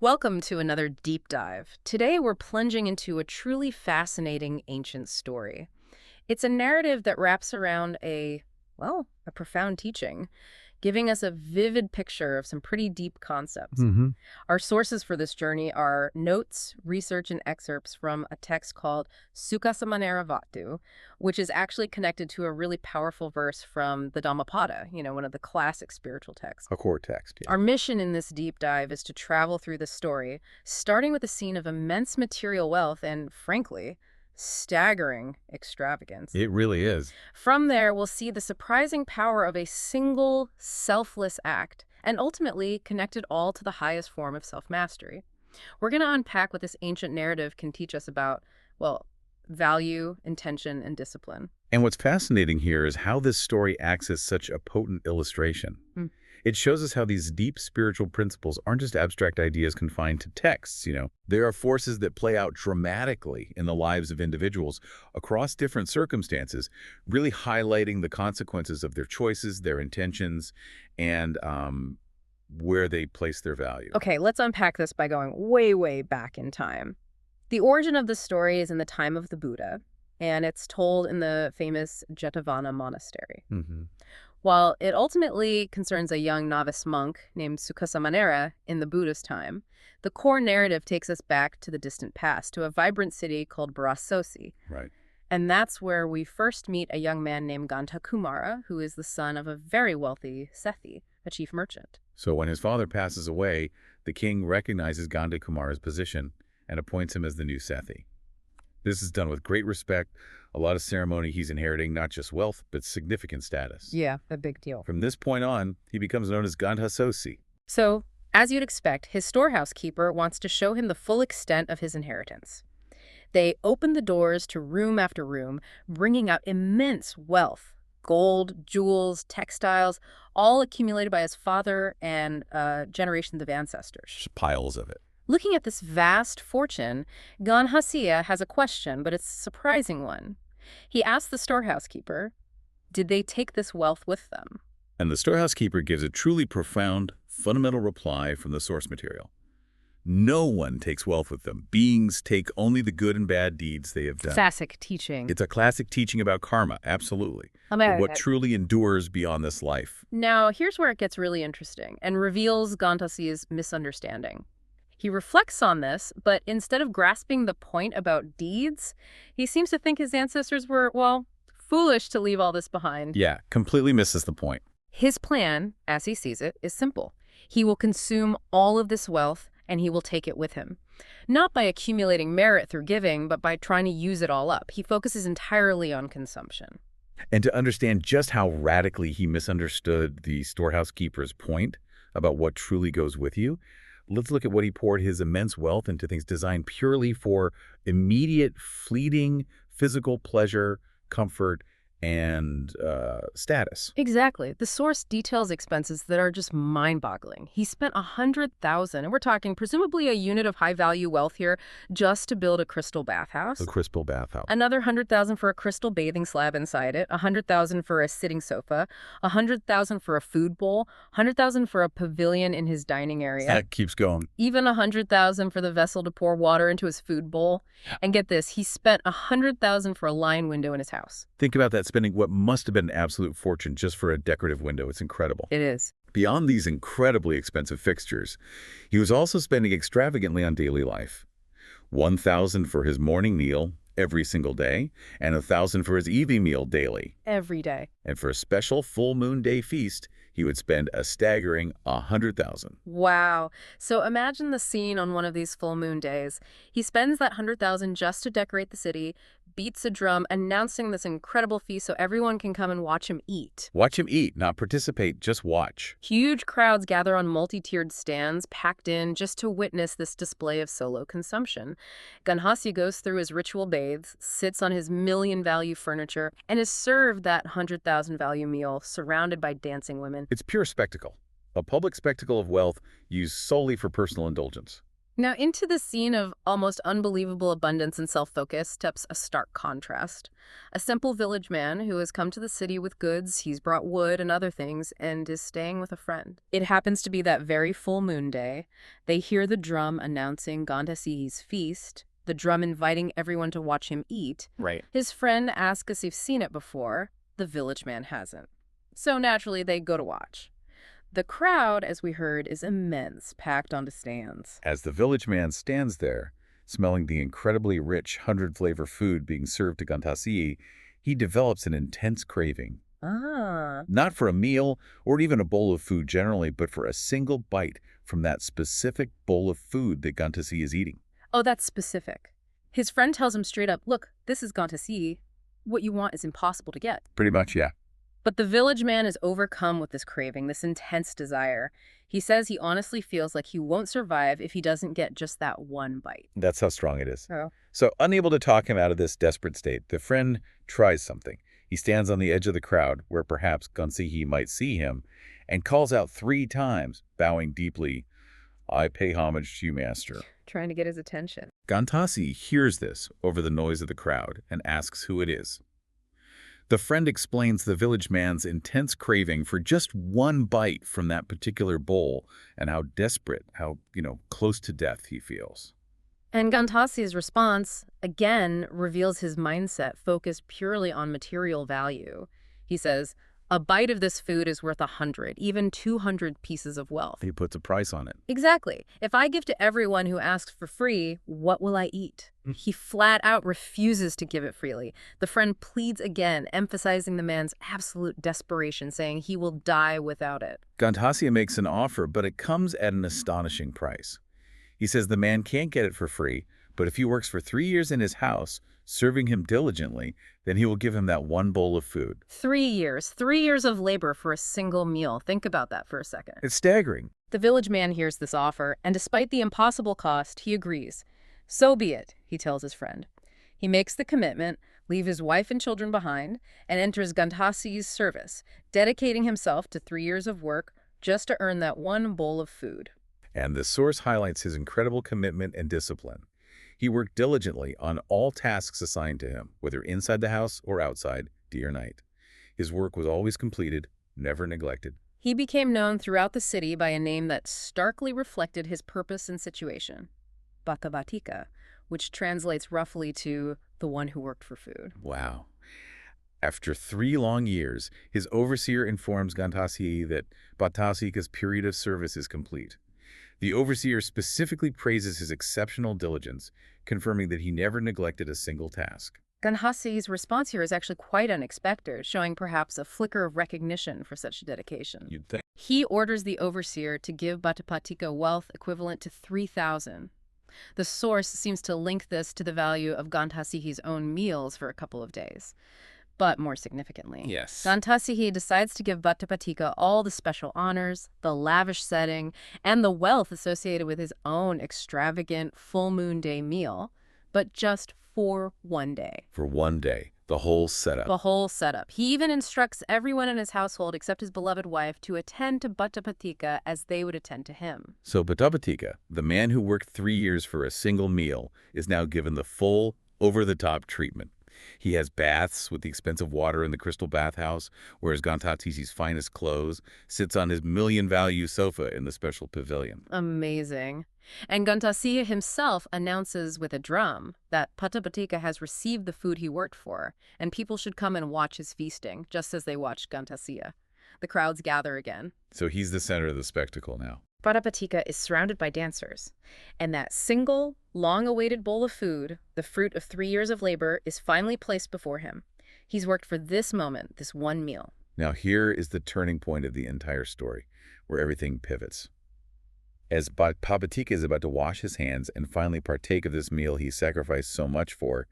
Welcome to another deep dive. Today we're plunging into a truly fascinating ancient story. It's a narrative that wraps around a profound teaching, giving us a vivid picture of some pretty deep concepts. hmm Our sources for this journey are notes, research, and excerpts from a text called Sukhasāmaṇeravatthu, which is actually connected to a really powerful verse from the Dhammapada, one of the classic spiritual texts. A core text, yeah. Our mission in this deep dive is to travel through the story, starting with a scene of immense material wealth and, frankly, staggering extravagance. It really is. From there, we'll see the surprising power of a single, selfless act, and ultimately connect it all to the highest form of self-mastery. We're going to unpack what this ancient narrative can teach us about, value, intention, and discipline. And what's fascinating here is how this story acts as such a potent illustration. Mm. It shows us how these deep spiritual principles aren't just abstract ideas confined to texts. They are forces that play out dramatically in the lives of individuals across different circumstances, really highlighting the consequences of their choices, their intentions, and where they place their value. Okay, let's unpack this by going way, way back in time. The origin of the story is in the time of the Buddha, and it's told in the famous Jetavana monastery. hmm While it ultimately concerns a young novice monk named Sukhasāmaṇera in the Buddha's time, the core narrative takes us back to the distant past, to a vibrant city called Barasosi. Right. And that's where we first meet a young man named Kumara, who is the son of a very wealthy Sethi, a chief merchant. So when his father passes away, the king recognizes Kumara's position and appoints him as the new Sethi. This is done with great respect, a lot of ceremony. He's inheriting not just wealth, but significant status. Yeah, a big deal. From this point on, he becomes known as Gandhasosi. So, as you'd expect, his storehouse keeper wants to show him the full extent of his inheritance. They open the doors to room after room, bringing out immense wealth. Gold, jewels, textiles, all accumulated by his father and generations of ancestors. Just piles of it. Looking at this vast fortune, Ganhasiya has a question, but it's a surprising one. He asks the storehouse keeper, did they take this wealth with them? And the storehouse keeper gives a truly profound, fundamental reply from the source material. No one takes wealth with them. Beings take only the good and bad deeds they have done. Classic teaching. It's a classic teaching about karma, absolutely. America. But what truly endures beyond this life. Now, here's where it gets really interesting and reveals Ganhasiya's misunderstanding. He reflects on this, but instead of grasping the point about deeds, he seems to think his ancestors were, foolish to leave all this behind. Yeah, completely misses the point. His plan, as he sees it, is simple. He will consume all of this wealth, and he will take it with him. Not by accumulating merit through giving, but by trying to use it all up. He focuses entirely on consumption. And to understand just how radically he misunderstood the storehouse keeper's point about what truly goes with you, let's look at what he poured his immense wealth into, things designed purely for immediate, fleeting physical pleasure, comfort, and status. Exactly. The source details expenses that are just mind-boggling. He spent $100,000, and we're talking presumably a unit of high-value wealth here, just to build a crystal bathhouse. A crystal bathhouse. Another $100,000 for a crystal bathing slab inside it, $100,000 for a sitting sofa, $100,000 for a food bowl, $100,000 for a pavilion in his dining area. That keeps going. Even $100,000 for the vessel to pour water into his food bowl. And get this, he spent $100,000 for a lion window in his house. Think about that, spending what must have been an absolute fortune just for a decorative window. It's incredible. It is. Beyond these incredibly expensive fixtures, he was also spending extravagantly on daily life. $1,000 for his morning meal every single day, and $1,000 for his evening meal daily. Every day. And for a special full moon day feast, he would spend a staggering $100,000. Wow. So imagine the scene on one of these full moon days. He spends that $100,000 just to decorate the city, beats a drum, announcing this incredible feast so everyone can come and watch him eat. Watch him eat, not participate, just watch. Huge crowds gather on multi-tiered stands, packed in just to witness this display of solo consumption. Ganhasiya goes through his ritual bathes, sits on his million-value furniture, and is served that $100,000 meal surrounded by dancing women. It's pure spectacle, a public spectacle of wealth used solely for personal indulgence. Now, into the scene of almost unbelievable abundance and self-focus steps a stark contrast. A simple village man who has come to the city with goods, he's brought wood and other things, and is staying with a friend. It happens to be that very full moon day. They hear the drum announcing Gantasihi's feast, the drum inviting everyone to watch him eat. Right. His friend asks if he's seen it before. The village man hasn't. So naturally, they go to watch. The crowd, as we heard, is immense, packed onto stands. As the village man stands there, smelling the incredibly rich 100-flavor food being served to Gantasihi, he develops an intense craving. Ah. Not for a meal or even a bowl of food generally, but for a single bite from that specific bowl of food that Gantasihi is eating. Oh, that's specific. His friend tells him straight up, look, this is Gantasihi. What you want is impossible to get. Pretty much, yeah. But the village man is overcome with this craving, this intense desire. He says he honestly feels like he won't survive if he doesn't get just that one bite. That's how strong it is. Oh. So, unable to talk him out of this desperate state, the friend tries something. He stands on the edge of the crowd, where perhaps Gantasihi might see him, and calls out 3 times, bowing deeply, "I pay homage to you, master." Trying to get his attention. Gantasihi hears this over the noise of the crowd and asks who it is. The friend explains the village man's intense craving for just one bite from that particular bowl and how desperate, how, close to death he feels. And Gantasi's response, again, reveals his mindset focused purely on material value. He says, a bite of this food is worth 100, even 200 pieces of wealth. He puts a price on it. Exactly. If I give to everyone who asks for free, what will I eat? He flat out refuses to give it freely. The friend pleads again, emphasizing the man's absolute desperation, saying he will die without it. Gantasihi makes an offer, but it comes at an astonishing price. He says the man can't get it for free, but if he works for 3 years in his house, serving him diligently, then he will give him that one bowl of food. 3 years. 3 years of labor for a single meal. Think about that for a second. It's staggering. The village man hears this offer, and despite the impossible cost, he agrees. So be it, he tells his friend. He makes the commitment, leave his wife and children behind, and enters Gantasihi's service, dedicating himself to 3 years of work just to earn that one bowl of food. And the source highlights his incredible commitment and discipline. He worked diligently on all tasks assigned to him, whether inside the house or outside, day or night. His work was always completed, never neglected. He became known throughout the city by a name that starkly reflected his purpose and situation, Paccekabuddha, which translates roughly to the one who worked for food. Wow. After 3 long years, his overseer informs Gantasihi that Paccekabuddha's period of service is complete. The overseer specifically praises his exceptional diligence, confirming that he never neglected a single task. Gantasihi's response here is actually quite unexpected, showing perhaps a flicker of recognition for such dedication. You'd think. He orders the overseer to give Paccekabuddha wealth equivalent to 3,000. The source seems to link this to the value of Gantasihi's own meals for a couple of days. But more significantly, Yes. Gantasihi decides to give Paccekabuddha all the special honors, the lavish setting, and the wealth associated with his own extravagant full moon day meal, but just for one day. For one day, the whole setup. The whole setup. He even instructs everyone in his household except his beloved wife to attend to Paccekabuddha as they would attend to him. So Paccekabuddha, the man who worked 3 years for a single meal, is now given the full, over-the-top treatment. He has baths with the expensive water in the crystal bathhouse, wears Gantasihi's finest clothes, sits on his million-value sofa in the special pavilion. Amazing. And Gantasihi himself announces with a drum that Paccekabuddha has received the food he worked for, and people should come and watch his feasting, just as they watched Gantasihi. The crowds gather again. So he's the center of the spectacle now. Paccekabuddha is surrounded by dancers, and that single, long-awaited bowl of food, the fruit of 3 years of labor, is finally placed before him. He's worked for this moment, this one meal. Now here is the turning point of the entire story, where everything pivots. As Paccekabuddha is about to wash his hands and finally partake of this meal he sacrificed so much for,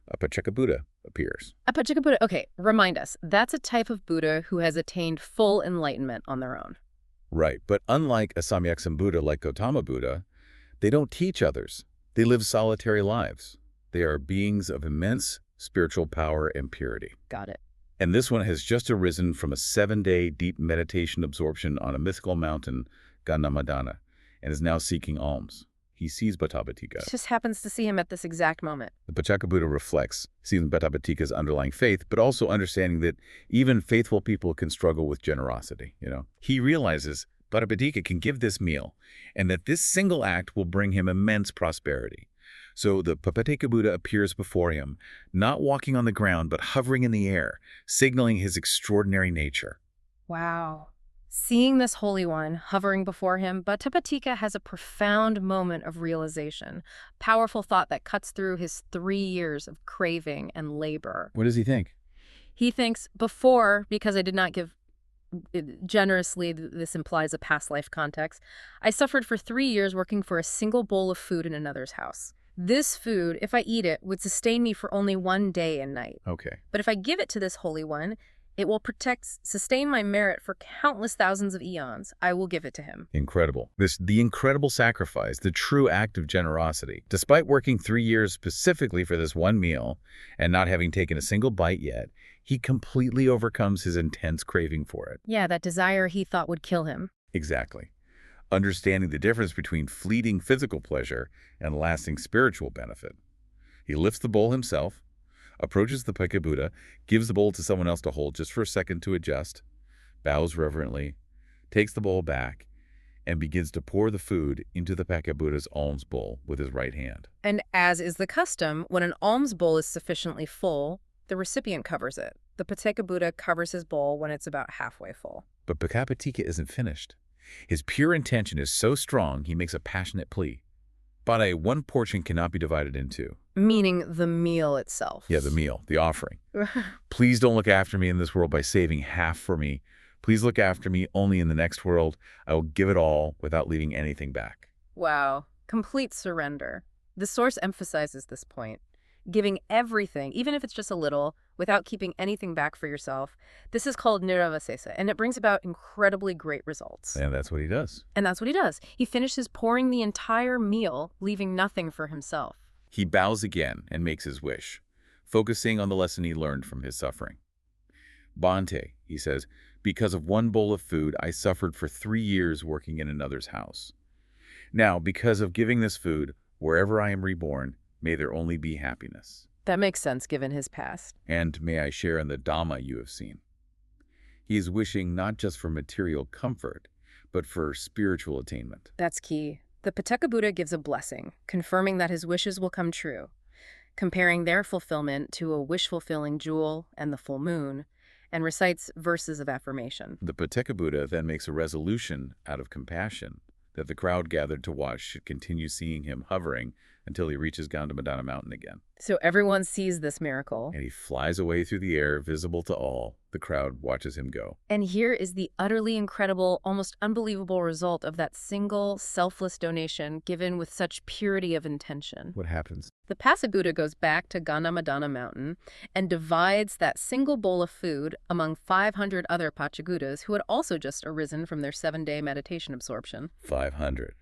a Paccekabuddha appears. A Paccekabuddha, okay, remind us, that's a type of Buddha who has attained full enlightenment on their own. Right, but unlike a Samyaksambuddha like Gautama Buddha, they don't teach others. They live solitary lives. They are beings of immense spiritual power and purity. Got it. And this one has just arisen from a 7-day deep meditation absorption on a mythical mountain, Dhammapadaṭṭhakathā, and is now seeking alms. he sees Bhattacabhutta. Just happens to see him at this exact moment. The Paccekabuddha reflects, seeing Bhattacabhutta's underlying faith, but also understanding that even faithful people can struggle with generosity, He realizes Bhattacabhutta can give this meal, and that this single act will bring him immense prosperity. So the Paccekabuddha appears before him, not walking on the ground, but hovering in the air, signaling his extraordinary nature. Wow. Seeing this Holy One hovering before him, Bhattacabhutta has a profound moment of realization, powerful thought that cuts through his 3 years of craving and labor. What does he think? He thinks, before, because I did not give generously, this implies a past life context, I suffered for 3 years working for a single bowl of food in another's house. This food, if I eat it, would sustain me for only 1 day and night. Okay. But if I give it to this Holy One, it will sustain my merit for countless thousands of eons. I will give it to him. Incredible. The incredible sacrifice, the true act of generosity. Despite working 3 years specifically for this one meal and not having taken a single bite yet, he completely overcomes his intense craving for it. Yeah, that desire he thought would kill him. Exactly. Understanding the difference between fleeting physical pleasure and lasting spiritual benefit. He lifts the bowl himself, approaches the Paccekabuddha, gives the bowl to someone else to hold just for a second to adjust, bows reverently, takes the bowl back, and begins to pour the food into the Paccekabuddha's alms bowl with his right hand. And as is the custom, when an alms bowl is sufficiently full, the recipient covers it. The Paccekabuddha covers his bowl when it's about halfway full. But Bhattacabhutta isn't finished. His pure intention is so strong, he makes a passionate plea. Bhante, one portion cannot be divided in two. Meaning the meal itself. Yeah, the meal, the offering. Please don't look after me in this world by saving half for me. Please look after me only in the next world. I will give it all without leaving anything back. Wow. Complete surrender. The source emphasizes this point. Giving everything, even if it's just a little, without keeping anything back for yourself. This is called niravasesa, and it brings about incredibly great results. And that's what he does. And that's what he does. He finishes pouring the entire meal, leaving nothing for himself. He bows again and makes his wish, focusing on the lesson he learned from his suffering. Bhante, he says, because of one bowl of food, I suffered for 3 years working in another's house. Now, because of giving this food, wherever I am reborn, may there only be happiness. That makes sense given his past. And may I share in the Dhamma you have seen. He is wishing not just for material comfort, but for spiritual attainment. That's key. The Paccekabuddha gives a blessing, confirming that his wishes will come true, comparing their fulfillment to a wish-fulfilling jewel and the full moon, and recites verses of affirmation. The Paccekabuddha then makes a resolution out of compassion that the crowd gathered to watch should continue seeing him hovering until he reaches Dhammapadaṭṭhakathā mountain again. So everyone sees this miracle. And he flies away through the air, visible to all. The crowd watches him go. And here is the utterly incredible, almost unbelievable result of that single, selfless donation given with such purity of intention. What happens? The Paccekabuddha goes back to Dhammapadaṭṭhakathā mountain and divides that single bowl of food among 500 other Paccekabuddhas who had also just arisen from their 7-day meditation absorption. 500.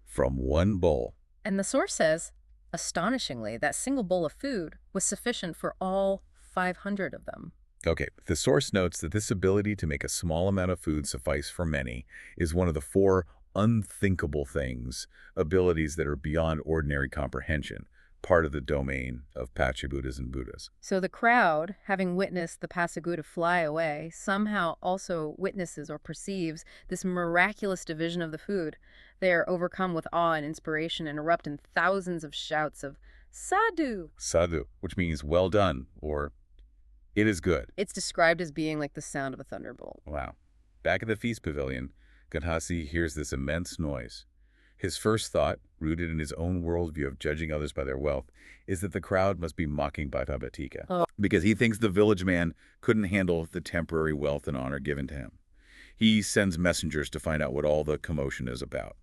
From one bowl. And the source says, astonishingly, that single bowl of food was sufficient for all 500 of them. Okay, the source notes that this ability to make a small amount of food suffice for many is one of the 4 unthinkable things, abilities that are beyond ordinary comprehension, part of the domain of Paccekabuddhas and Buddhas. So the crowd, having witnessed the Paccekabuddha fly away, somehow also witnesses or perceives this miraculous division of the food. They are overcome with awe and inspiration and erupt in thousands of shouts of sadhu. Sadhu, which means well done, or it is good. It's described as being like the sound of a thunderbolt. Wow. Back at the feast pavilion, Ganhasi hears this immense noise. His first thought, rooted in his own worldview of judging others by their wealth, is that the crowd must be mocking Bhattacabhutta, because he thinks the village man couldn't handle the temporary wealth and honor given to him. He sends messengers to find out what all the commotion is about.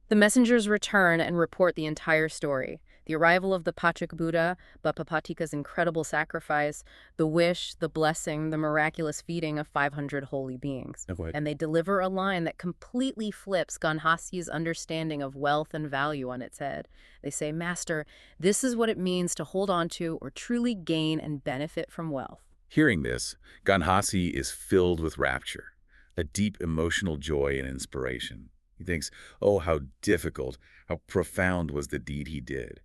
The messengers return and report the entire story. The arrival of the Paccekabuddha, Bhattacabhutthaka's incredible sacrifice, the wish, the blessing, the miraculous feeding of 500 holy beings. And they deliver a line that completely flips Ganhasi's understanding of wealth and value on its head. They say, Master, this is what it means to hold on to or truly gain and benefit from wealth. Hearing this, Ganhasi is filled with rapture, a deep emotional joy and inspiration. He thinks, oh, how difficult, how profound was the deed he did.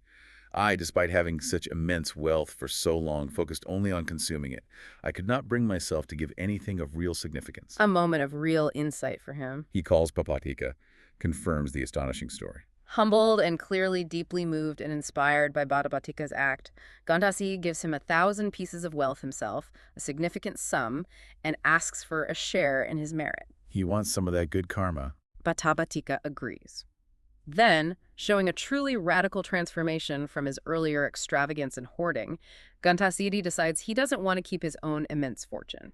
I, despite having such immense wealth for so long, focused only on consuming it. I could not bring myself to give anything of real significance. A moment of real insight for him. He calls Papatika, confirms the astonishing story. Humbled and clearly deeply moved and inspired by Bhattapatika's act, Gandhasi gives him 1,000 pieces of wealth himself, a significant sum, and asks for a share in his merit. He wants some of that good karma. Bhattapattika agrees. Then, showing a truly radical transformation from his earlier extravagance and hoarding, Gandhasiri decides he doesn't want to keep his own immense fortune.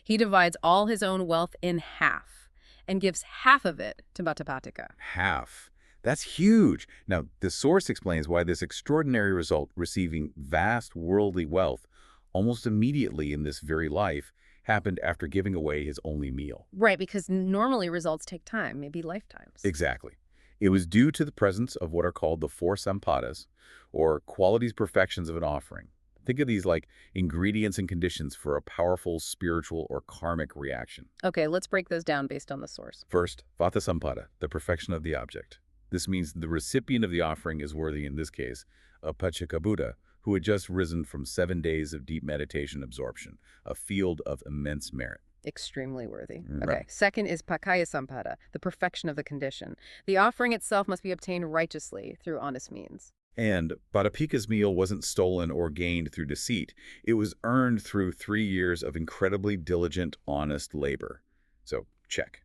He divides all his own wealth in half and gives half of it to Bhattapattika. Half. That's huge. Now, the source explains why this extraordinary result, receiving vast worldly wealth almost immediately in this very life, happened after giving away his only meal. Right, because normally results take time, maybe lifetimes. Exactly. It was due to the presence of what are called the four sampadas, or qualities perfections of an offering. Think of these like ingredients and conditions for a powerful spiritual or karmic reaction. Okay, let's break those down based on the source. First, vata sampada, the perfection of the object. This means the recipient of the offering is worthy, in this case, of Paccekabuddha, who had just risen from 7 days of deep meditation absorption, a field of immense merit. Extremely worthy. Right. Okay. Second is Pakaya Sampada, the perfection of the condition. The offering itself must be obtained righteously through honest means. And Bhattapika's meal wasn't stolen or gained through deceit. It was earned through 3 years of incredibly diligent, honest labor. So, check.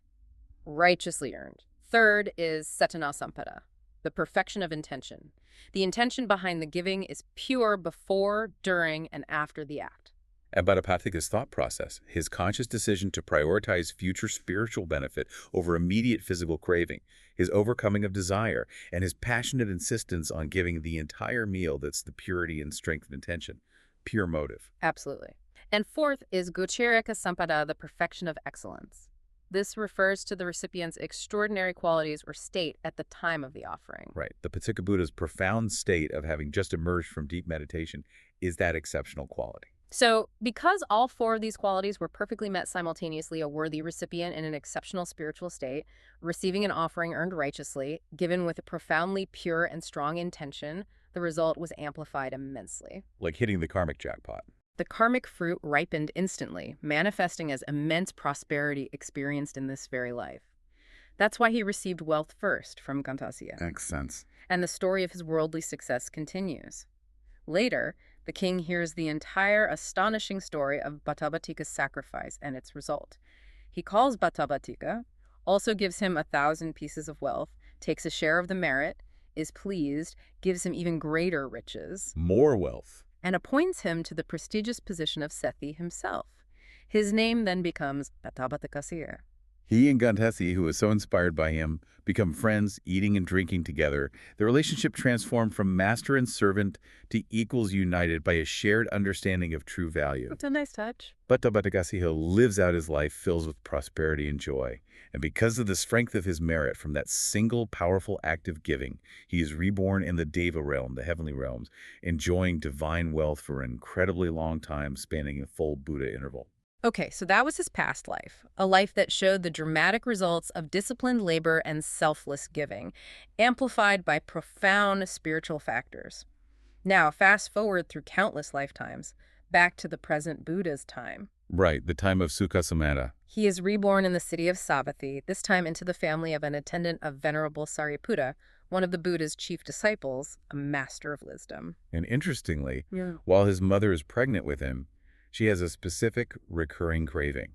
Righteously earned. Third is Setana Sampada, the perfection of intention. The intention behind the giving is pure before, during, and after the act. And Bhattapatika's thought process, his conscious decision to prioritize future spiritual benefit over immediate physical craving, his overcoming of desire, and his passionate insistence on giving the entire meal, that's the purity and strength of intention, pure motive. Absolutely. And fourth is Gochirika Sampada, the perfection of excellence. This refers to the recipient's extraordinary qualities or state at the time of the offering. Right. The Paccekabuddha's profound state of having just emerged from deep meditation is that exceptional quality. So, because all four of these qualities were perfectly met simultaneously, a worthy recipient in an exceptional spiritual state, receiving an offering earned righteously, given with a profoundly pure and strong intention, the result was amplified immensely. Like hitting the karmic jackpot. The karmic fruit ripened instantly, manifesting as immense prosperity experienced in this very life. That's why he received wealth first from Gandhasya. Makes sense. And the story of his worldly success continues. Later, the king hears the entire astonishing story of Bhattapatika's sacrifice and its result. He calls Bhattapattika, also gives him 1,000 pieces of wealth, takes a share of the merit, is pleased, gives him even greater riches, More wealth. and appoints him to the prestigious position of Sethi himself. His name then becomes Bhattapatthakasya. He and Gandhasi, who was so inspired by him, become friends, eating and drinking together. The relationship transformed from master and servant to equals united by a shared understanding of true value. It's a nice touch. Bhattapatthakathā lives out his life filled with prosperity and joy. And because of the strength of his merit from that single powerful act of giving, he is reborn in the Deva realm, the heavenly realms, enjoying divine wealth for an incredibly long time, spanning a full Buddha interval. Okay, so that was his past life, a life that showed the dramatic results of disciplined labor and selfless giving, amplified by profound spiritual factors. Now, fast forward through countless lifetimes, back to the present Buddha's time. Right, the time of Sukhasāmaṇera. He is reborn in the city of Savatthi, this time into the family of an attendant of Venerable Sariputta, one of the Buddha's chief disciples, a master of wisdom. And interestingly, while his mother is pregnant with him, she has a specific recurring craving.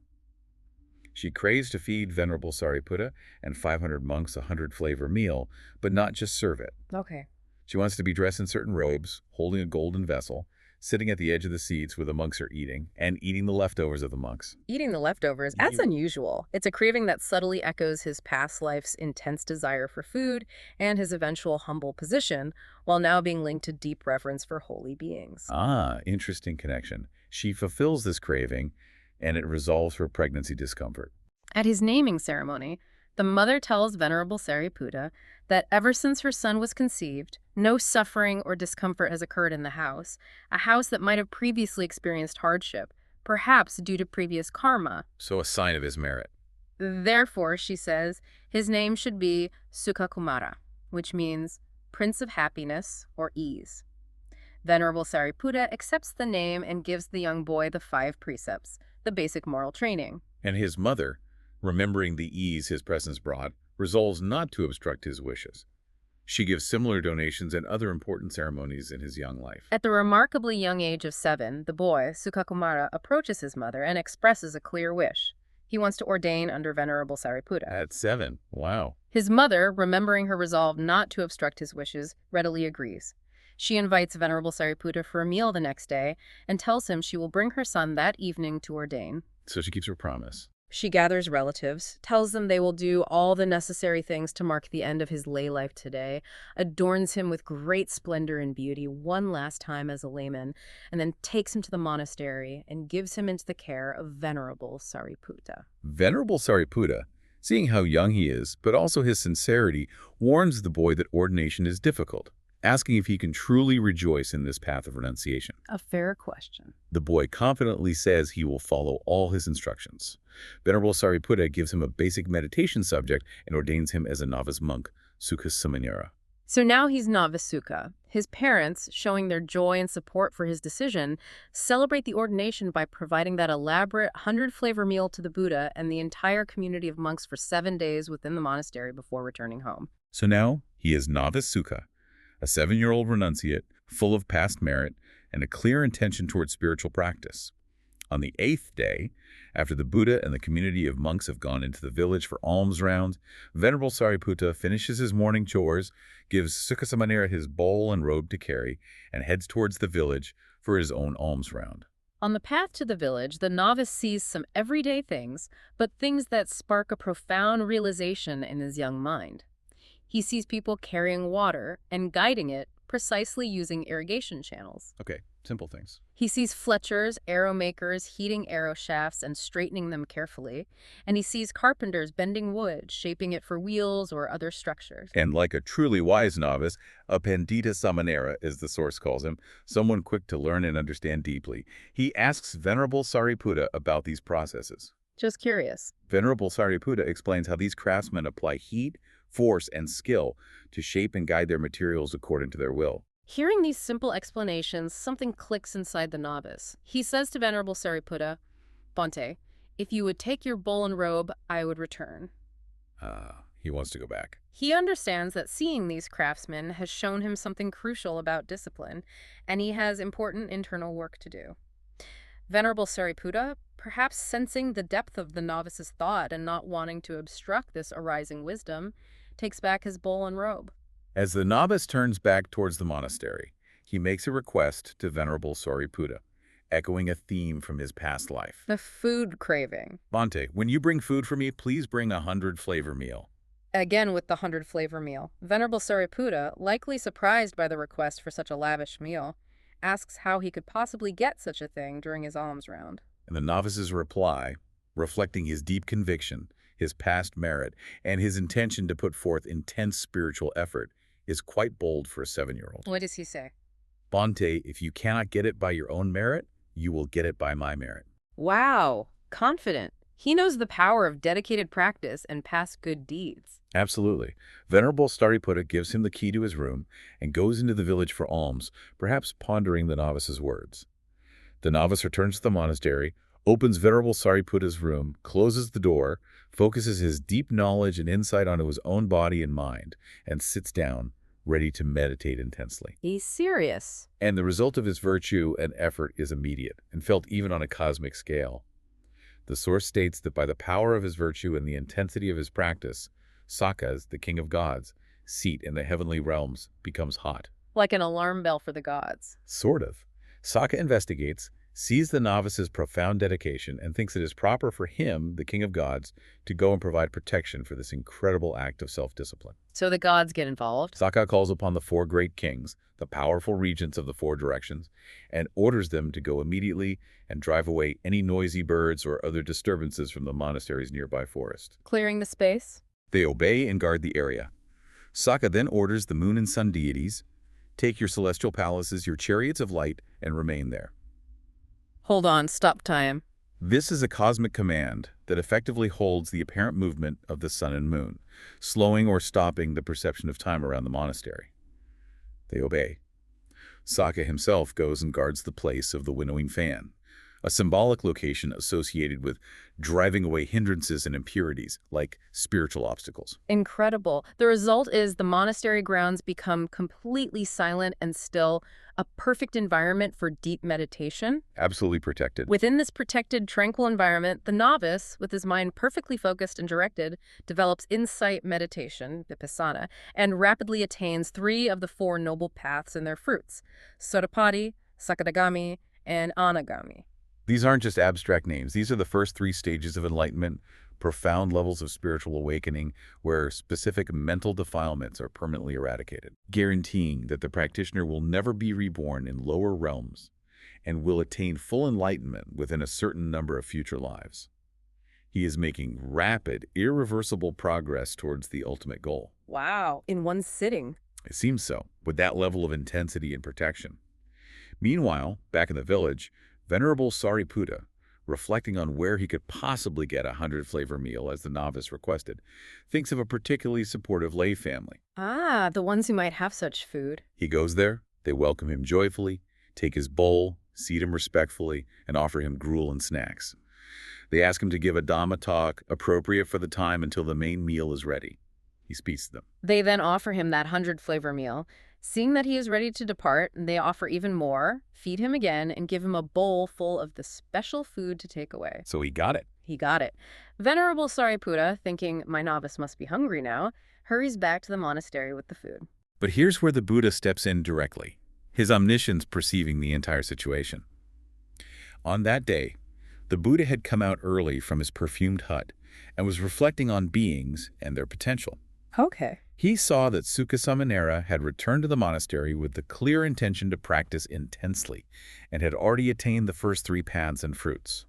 She craves to feed Venerable Sariputta and 500 monks a 100-flavor meal, but not just serve it. Okay. She wants to be dressed in certain robes, holding a golden vessel, sitting at the edge of the seats where the monks are eating, and eating the leftovers of the monks. Eating the leftovers, that's unusual. It's a craving that subtly echoes his past life's intense desire for food and his eventual humble position, while now being linked to deep reverence for holy beings. Ah, interesting connection. She fulfills this craving, and it resolves her pregnancy discomfort. At his naming ceremony, the mother tells Venerable Sariputta that ever since her son was conceived, no suffering or discomfort has occurred in the house, a house that might have previously experienced hardship, perhaps due to previous karma. So a sign of his merit. Therefore, she says, His name should be Sukhakumara, which means Prince of Happiness or Ease. Venerable Sariputta accepts the name and gives the young boy the 5 precepts, the basic moral training. And his mother, remembering the ease his presence brought, resolves not to obstruct his wishes. She gives similar donations and other important ceremonies in his young life. At the remarkably young age of 7, the boy, Sukhakumara, approaches his mother and expresses a clear wish. He wants to ordain under Venerable Sariputta. At 7, wow. His mother, remembering her resolve not to obstruct his wishes, readily agrees. She invites Venerable Sariputta for a meal the next day and tells him she will bring her son that evening to ordain. So she keeps her promise. She gathers relatives, tells them they will do all the necessary things to mark the end of his lay life today, adorns him with great splendor and beauty one last time as a layman, and then takes him to the monastery and gives him into the care of Venerable Sariputta. Venerable Sariputta, seeing how young he is, but also his sincerity, warns the boy that ordination is difficult, asking if he can truly rejoice in this path of renunciation. A fair question. The boy confidently says he will follow all his instructions. Venerable Sariputta gives him a basic meditation subject and ordains him as a novice monk, Sukhasāmaṇera. So now he's novice Sukha. His parents, showing their joy and support for his decision, celebrate the ordination by providing that elaborate 100-flavor meal to the Buddha and the entire community of monks for 7 days within the monastery before returning home. So now he is novice Sukha, a 7-year-old renunciate, full of past merit and a clear intention towards spiritual practice. On the 8th day, after the Buddha and the community of monks have gone into the village for alms round, Venerable Sariputta finishes his morning chores, gives Sukhasāmaṇera his bowl and robe to carry, and heads towards the village for his own alms round. On the path to the village, the novice sees some everyday things, but things that spark a profound realization in his young mind. He sees people carrying water and guiding it precisely using irrigation channels. Okay, simple things. He sees fletchers, arrow makers, heating arrow shafts and straightening them carefully, and he sees carpenters bending wood, shaping it for wheels or other structures. And like a truly wise novice, a Pandita Samanera, as the source calls him, someone quick to learn and understand deeply, he asks Venerable Sariputta about these processes. Just curious. Venerable Sariputta explains how these craftsmen apply heat, force, and skill to shape and guide their materials according to their will. Hearing these simple explanations, something clicks inside the novice. He says to Venerable Sariputta, "Bhante, if you would take your bowl and robe, I would return." He wants to go back. He understands that seeing these craftsmen has shown him something crucial about discipline, and he has important internal work to do. Venerable Sariputta, perhaps sensing the depth of the novice's thought and not wanting to obstruct this arising wisdom, takes back his bowl and robe. As the novice turns back towards the monastery, he makes a request to Venerable Sariputta, echoing a theme from his past life. The food craving. Bhante, when you bring food for me, please bring a 100-flavor meal. Again with the 100-flavor meal. Venerable Sariputta, likely surprised by the request for such a lavish meal, asks how he could possibly get such a thing during his alms round. And the novice's reply, reflecting his deep conviction, his past merit, and his intention to put forth intense spiritual effort, is quite bold for a 7-year-old. What does he say? Bhante, if you cannot get it by your own merit, you will get it by my merit. Wow, confident. He knows the power of dedicated practice and past good deeds. Absolutely. Venerable Sariputta gives him the key to his room and goes into the village for alms, perhaps pondering the novice's words. The novice returns to the monastery, opens Venerable Sariputta's room, closes the door, focuses his deep knowledge and insight onto his own body and mind, and sits down, ready to meditate intensely. He's serious. And the result of his virtue and effort is immediate and felt even on a cosmic scale. The source states that by the power of his virtue and the intensity of his practice, Sukha's, the king of gods, seat in the heavenly realms becomes hot. Like an alarm bell for the gods. Sort of. Sukha investigates, sees the novice's profound dedication, and thinks it is proper for him, the king of gods, to go and provide protection for this incredible act of self-discipline. So the gods get involved? Sukha calls upon the 4 great kings, the powerful regents of the 4 directions, and orders them to go immediately and drive away any noisy birds or other disturbances from the monastery's nearby forest. Clearing the space? They obey and guard the area. Sukha then orders the moon and sun deities, "Take your celestial palaces, your chariots of light, and remain there." Hold on, stop time. This is a cosmic command that effectively holds the apparent movement of the sun and moon, slowing or stopping the perception of time around the monastery. They obey. Sukha himself goes and guards the place of the winnowing fan, a symbolic location associated with driving away hindrances and impurities, like spiritual obstacles. Incredible. The result is the monastery grounds become completely silent and still, a perfect environment for deep meditation. Absolutely protected. Within this protected, tranquil environment, the novice, with his mind perfectly focused and directed, develops insight meditation, vipassana, and rapidly attains 3 of the 4 noble paths and their fruits, Sotapadhi, Sakadagami, and Anagami. These aren't just abstract names. These are the first 3 stages of enlightenment, profound levels of spiritual awakening where specific mental defilements are permanently eradicated, guaranteeing that the practitioner will never be reborn in lower realms and will attain full enlightenment within a certain number of future lives. He is making rapid, irreversible progress towards the ultimate goal. Wow, in one sitting. It seems so, with that level of intensity and protection. Meanwhile, back in the village, Venerable Sariputta, reflecting on where he could possibly get a 100-flavor meal as the novice requested, thinks of a particularly supportive lay family. Ah, the ones who might have such food. He goes there, they welcome him joyfully, take his bowl, seat him respectfully, and offer him gruel and snacks. They ask him to give a Dhamma talk appropriate for the time until the main meal is ready. He speaks to them. They then offer him that 100-flavor meal. Seeing that he is ready to depart, they offer even more, feed him again, and give him a bowl full of the special food to take away. So he got it. He got it. Venerable Sariputta, thinking, my novice must be hungry now, hurries back to the monastery with the food. But here's where the Buddha steps in directly, his omniscience perceiving the entire situation. On that day, the Buddha had come out early from his perfumed hut and was reflecting on beings and their potential. Okay. He saw that Sukhasāmaṇera had returned to the monastery with the clear intention to practice intensely and had already attained the first 3 paths and fruits.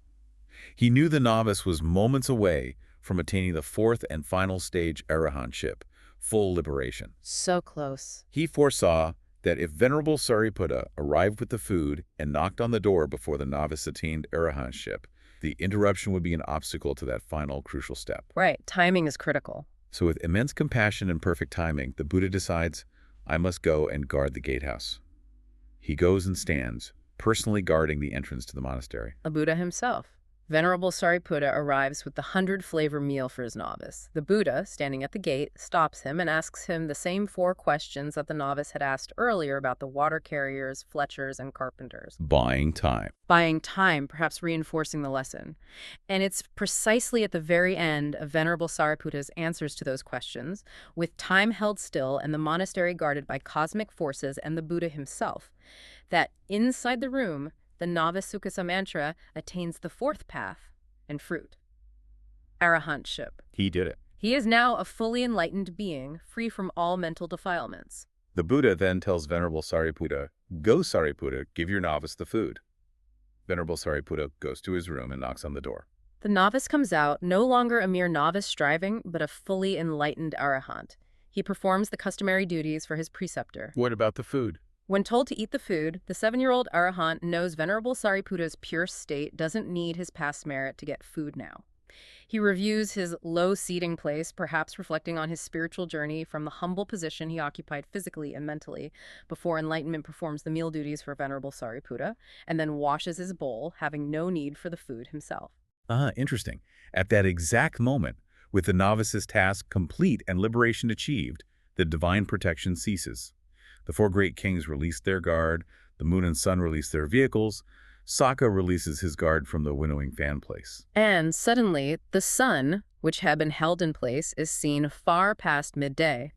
He knew the novice was moments away from attaining the 4th and final stage arahantship, full liberation. So close. He foresaw that if Venerable Sariputta arrived with the food and knocked on the door before the novice attained arahantship, the interruption would be an obstacle to that final crucial step. Right. Timing is critical. So with immense compassion and perfect timing, the Buddha decides, I must go and guard the gatehouse. He goes and stands, personally guarding the entrance to the monastery. A Buddha himself. Venerable Sariputta arrives with the 100-flavor meal for his novice. The Buddha, standing at the gate, stops him and asks him the same 4 questions that the novice had asked earlier about the water carriers, fletchers, and carpenters. Buying time. Buying time, perhaps reinforcing the lesson. And it's precisely at the very end of Venerable Sariputta's answers to those questions, with time held still and the monastery guarded by cosmic forces and the Buddha himself, that inside the room, the novice Sukhasāmaṇera attains the 4th path and fruit, arahantship. He did it. He is now a fully enlightened being, free from all mental defilements. The Buddha then tells Venerable Sariputta, Go, Sariputta, give your novice the food. Venerable Sariputta goes to his room and knocks on the door. The novice comes out, no longer a mere novice striving, but a fully enlightened arahant. He performs the customary duties for his preceptor. What about the food? When told to eat the food, the 7-year-old arahant knows Venerable Sariputta's pure state doesn't need his past merit to get food now. He reviews his low seating place, perhaps reflecting on his spiritual journey from the humble position he occupied physically and mentally, before enlightenment performs the meal duties for Venerable Sariputta, and then washes his bowl, having no need for the food himself. Interesting. At that exact moment, with the novice's task complete and liberation achieved, the divine protection ceases. The 4 great kings release their guard, the moon and sun release their vehicles, Sukha releases his guard from the winnowing fan place. And suddenly, the sun, which had been held in place, is seen far past midday.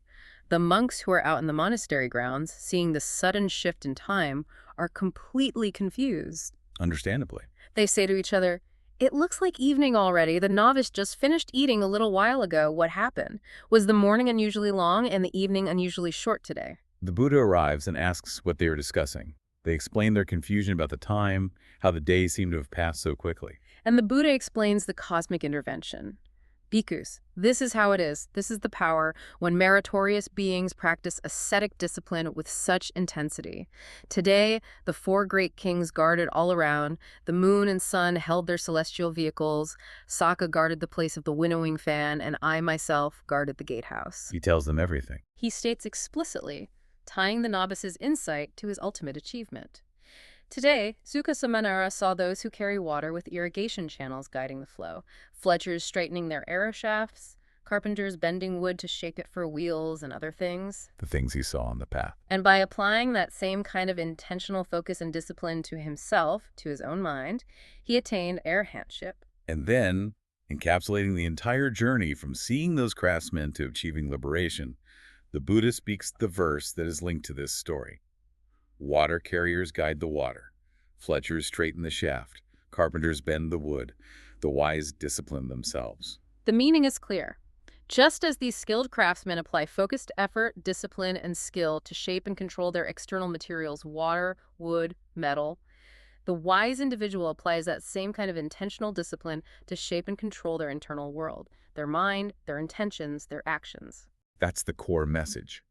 The monks who are out in the monastery grounds, seeing the sudden shift in time, are completely confused. Understandably. They say to each other, it looks like evening already. The novice just finished eating a little while ago. What happened? Was the morning unusually long and the evening unusually short today? The Buddha arrives and asks what they are discussing. They explain their confusion about the time, how the days seem to have passed so quickly. And the Buddha explains the cosmic intervention. Bhikkhus, this is how it is. This is the power when meritorious beings practice ascetic discipline with such intensity. Today, the four great kings guarded all around. The moon and sun held their celestial vehicles. Sokha guarded the place of the winnowing fan, and I myself guarded the gatehouse. He tells them everything. He states explicitly, tying the novice's insight to his ultimate achievement. Today, Sukhasāmaṇera saw those who carry water with irrigation channels guiding the flow, fletchers straightening their arrow shafts, carpenters bending wood to shape it for wheels and other things. The things he saw on the path. And by applying that same kind of intentional focus and discipline to himself, to his own mind, he attained arahantship. And then, encapsulating the entire journey from seeing those craftsmen to achieving liberation, the Buddha speaks the verse that is linked to this story. Water carriers guide the water. Fletchers straighten the shaft. Carpenters bend the wood. The wise discipline themselves. The meaning is clear. Just as these skilled craftsmen apply focused effort, discipline, and skill to shape and control their external materials, water, wood, metal, the wise individual applies that same kind of intentional discipline to shape and control their internal world, their mind, their intentions, their actions. That's the core message.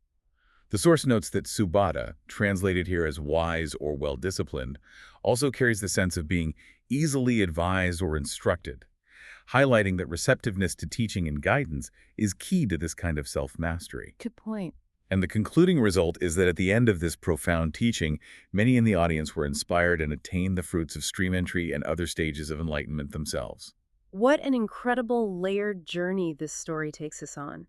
The source notes that Subbata, translated here as wise or well-disciplined, also carries the sense of being easily advised or instructed, highlighting that receptiveness to teaching and guidance is key to this kind of self-mastery. Good point. And the concluding result is that at the end of this profound teaching, many in the audience were inspired and attained the fruits of stream entry and other stages of enlightenment themselves. What an incredible layered journey this story takes us on.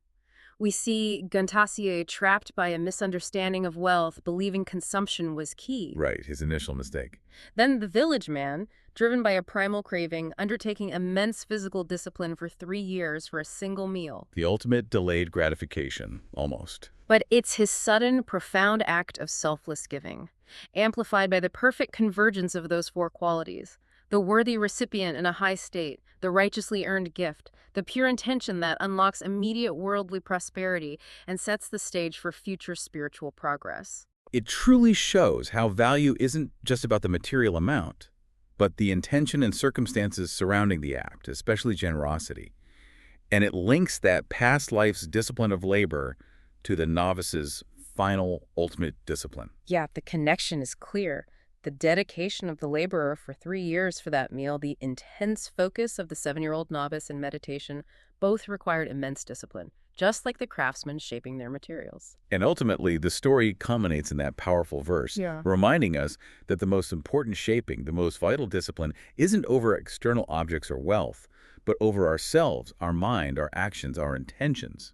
We see Gantasye trapped by a misunderstanding of wealth, believing consumption was key. Right, his initial mistake. Then the village man, driven by a primal craving, undertaking immense physical discipline for 3 years for a single meal. The ultimate delayed gratification, almost. But it's his sudden, profound act of selfless giving, amplified by the perfect convergence of those 4 qualities. The worthy recipient in a high state, the righteously earned gift, the pure intention that unlocks immediate worldly prosperity and sets the stage for future spiritual progress. It truly shows how value isn't just about the material amount, but the intention and circumstances surrounding the act, especially generosity. And it links that past life's discipline of labor to the novice's final, ultimate discipline. Yeah, the connection is clear. The dedication of the laborer for 3 years for that meal, the intense focus of the 7-year-old novice in meditation, both required immense discipline, just like the craftsmen shaping their materials. And ultimately, the story culminates in that powerful verse, reminding us that the most important shaping, the most vital discipline, isn't over external objects or wealth, but over ourselves, our mind, our actions, our intentions.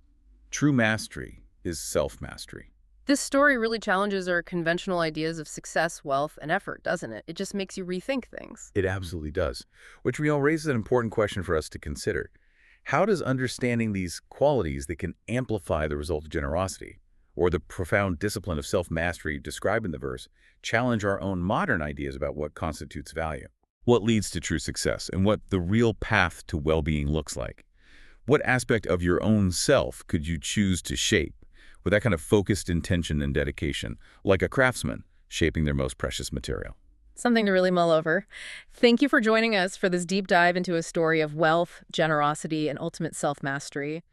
True mastery is self-mastery. This story really challenges our conventional ideas of success, wealth, and effort, doesn't it? It just makes you rethink things. It absolutely does, which raises an important question for us to consider. How does understanding these qualities that can amplify the result of generosity, or the profound discipline of self-mastery described in the verse, challenge our own modern ideas about what constitutes value? What leads to true success, and what the real path to well-being looks like? What aspect of your own self could you choose to shape with that kind of focused intention and dedication, like a craftsman shaping their most precious material? Something to really mull over. Thank you for joining us for this deep dive into a story of wealth, generosity, and ultimate self-mastery.